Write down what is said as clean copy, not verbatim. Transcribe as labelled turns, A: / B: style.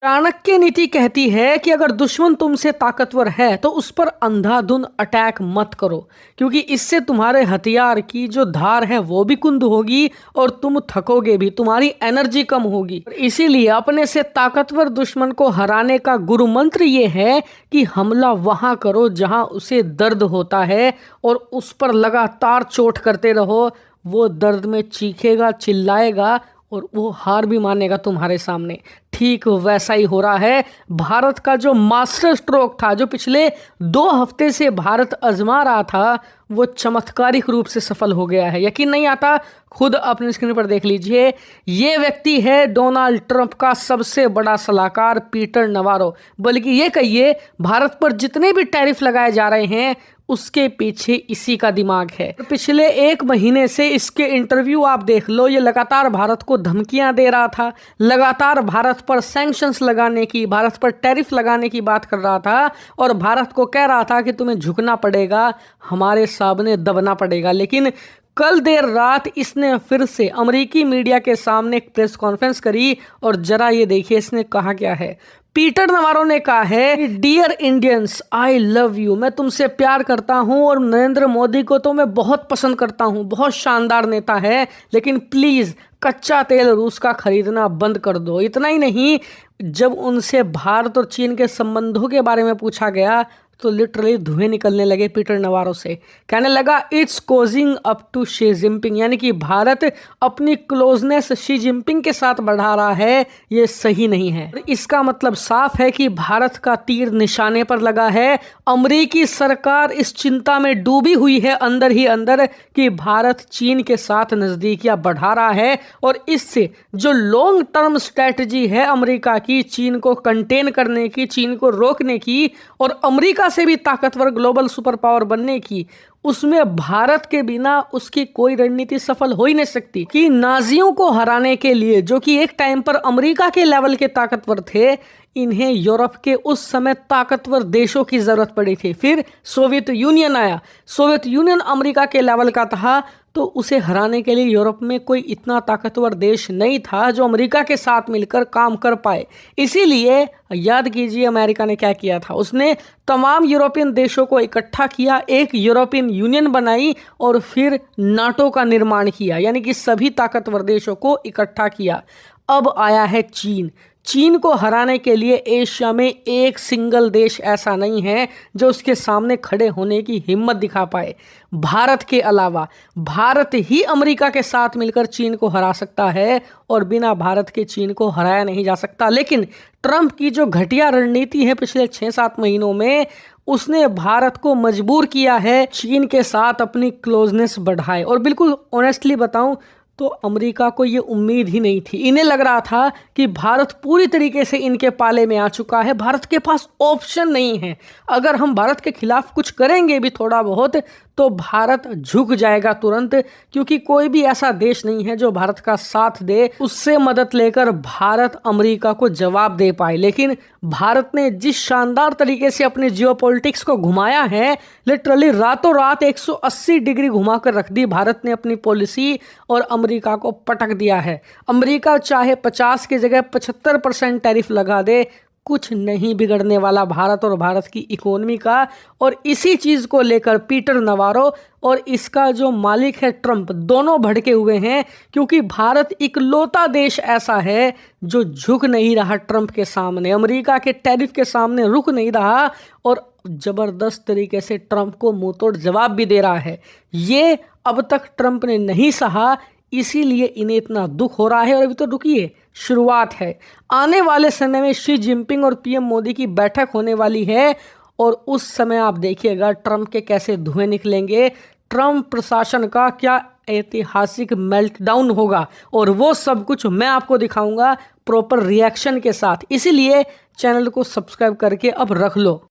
A: चाणक्य नीति कहती है कि अगर दुश्मन तुमसे ताकतवर है तो उस पर अंधाधुंध अटैक मत करो, क्योंकि इससे तुम्हारे हथियार की जो धार है वो भी कुंद होगी और तुम थकोगे भी, तुम्हारी एनर्जी कम होगी। इसीलिए अपने से ताकतवर दुश्मन को हराने का गुरु मंत्र ये है कि हमला वहां करो जहां उसे दर्द होता है और उस पर लगातार चोट करते रहो। वो दर्द में चीखेगा, चिल्लाएगा और वो हार भी मानेगा तुम्हारे सामने। ठीक वैसा ही हो रहा है। भारत का जो मास्टर स्ट्रोक था, जो पिछले 2 हफ्ते से भारत आजमा रहा था, वो चमत्कारिक रूप से सफल हो गया है। यकीन नहीं आता? खुद अपने स्क्रीन पर देख लीजिए। ये व्यक्ति है डोनाल्ड ट्रंप का सबसे बड़ा सलाहकार पीटर नवारो। बल्कि ये कहिए, भारत पर जितने भी टैरिफ लगाए जा रहे हैं उसके पीछे इसी का दिमाग है। पिछले 1 महीने से इसके इंटरव्यू आप देख लो, ये लगातार भारत को धमकियां दे रहा था, लगातार भारत पर सैंक्शंस लगाने की, भारत पर टैरिफ लगाने की बात कर रहा था और भारत को कह रहा था कि तुम्हें झुकना पड़ेगा, हमारे सामने दबना पड़ेगा। लेकिन कल देर रात इसने फिर से अमेरिकी मीडिया के सामने एक प्रेस कॉन्फ्रेंस करी और जरा ये देखिए इसने कहा क्या है। पीटर नवारो ने कहा है, dear Indians, I love you. मैं तुमसे प्यार करता हूं और नरेंद्र मोदी को तो मैं बहुत पसंद करता हूं, बहुत शानदार नेता है, लेकिन प्लीज कच्चा तेल रूस का खरीदना बंद कर दो। इतना ही नहीं, जब उनसे भारत और चीन के संबंधों के बारे में पूछा गया तो लिटरली धुएं निकलने लगे पीटर नवारो से। कहने लगा, it's cozying up to Xi Jinping, यानी कि भारत अपनी क्लोजनेस शी जिनपिंग के साथ बढ़ा रहा है, ये सही नहीं है। इसका मतलब साफ है कि भारत का तीर निशाने पर लगा है। अमेरिकी सरकार इस चिंता में डूबी हुई है अंदर ही अंदर कि भारत चीन के साथ नजदीकियां बढ़ा रहा है और इससे जो लॉन्ग टर्म स्ट्रेटजी है अमेरिका की, चीन को कंटेन करने की, चीन को रोकने की और अमेरिका से भी ताकतवर ग्लोबल सुपर पावर बनने की, उसमें भारत के बिना उसकी कोई रणनीति सफल हो ही नहीं सकती। कि नाजियों को हराने के लिए, जो कि एक टाइम पर अमेरिका के लेवल के ताकतवर थे, इन्हें यूरोप के उस समय ताकतवर देशों की जरूरत पड़ी थी। फिर सोवियत यूनियन आया, सोवियत यूनियन अमेरिका के लेवल का था, तो उसे हराने के लिए यूरोप में कोई इतना ताकतवर देश नहीं था जो अमेरिका के साथ मिलकर काम कर पाए। इसीलिए याद कीजिए अमेरिका ने क्या किया था, उसने तमाम यूरोपियन देशों को इकट्ठा किया, एक यूरोपियन यूनियन बनाई और फिर नाटो का निर्माण किया, यानी कि सभी ताकतवर देशों को इकट्ठा किया। अब आया है चीन। चीन को हराने के लिए एशिया में एक सिंगल देश ऐसा नहीं है जो उसके सामने खड़े होने की हिम्मत दिखा पाए। भारत के अलावा भारत ही अमेरिका के साथ मिलकर चीन को हरा सकता है और बिना भारत के चीन को हराया नहीं जा सकता। लेकिन ट्रंप की जो घटिया रणनीति है पिछले 6-7 महीनों में, उसने भारत को मजबूर किया है चीन के साथ अपनी क्लोजनेस बढ़ाए। और बिल्कुल ऑनेस्टली बताऊं तो अमेरिका को ये उम्मीद ही नहीं थी। इन्हें लग रहा था कि भारत पूरी तरीके से इनके पाले में आ चुका है, भारत के पास ऑप्शन नहीं है। अगर हम भारत के खिलाफ कुछ करेंगे भी थोड़ा बहुत तो भारत झुक जाएगा तुरंत, क्योंकि कोई भी ऐसा देश नहीं है जो भारत का साथ दे, उससे मदद लेकर भारत अमेरिका को जवाब दे पाए। लेकिन भारत ने जिस शानदार तरीके से अपने जियोपॉलिटिक्स को घुमाया है, लिटरली रातों रात 180 डिग्री घुमाकर रख दी भारत ने अपनी पॉलिसी और अमेरिका को पटक दिया है। अमेरिका चाहे 50 की जगह 75% टैरिफ लगा दे, कुछ नहीं बिगड़ने वाला भारत और भारत की इकोनॉमी का। और इसी चीज़ को लेकर पीटर नवारो और इसका जो मालिक है ट्रंप, दोनों भड़के हुए हैं, क्योंकि भारत इकलौता देश ऐसा है जो झुक नहीं रहा ट्रंप के सामने, अमेरिका के टैरिफ के सामने रुक नहीं रहा और ज़बरदस्त तरीके से ट्रंप को मुंहतोड़ जवाब भी दे रहा है। ये अब तक ट्रंप ने नहीं सहा, इसीलिए इन्हें इतना दुख हो रहा है। और अभी तो रुकिए, शुरुआत है। आने वाले समय में शी जिनपिंग और पीएम मोदी की बैठक होने वाली है और उस समय आप देखिएगा ट्रंप के कैसे धुएं निकलेंगे, ट्रंप प्रशासन का क्या ऐतिहासिक मेल्टडाउन होगा और वो सब कुछ मैं आपको दिखाऊंगा प्रॉपर रिएक्शन के साथ। इसीलिए चैनल को सब्सक्राइब करके अब रख लो।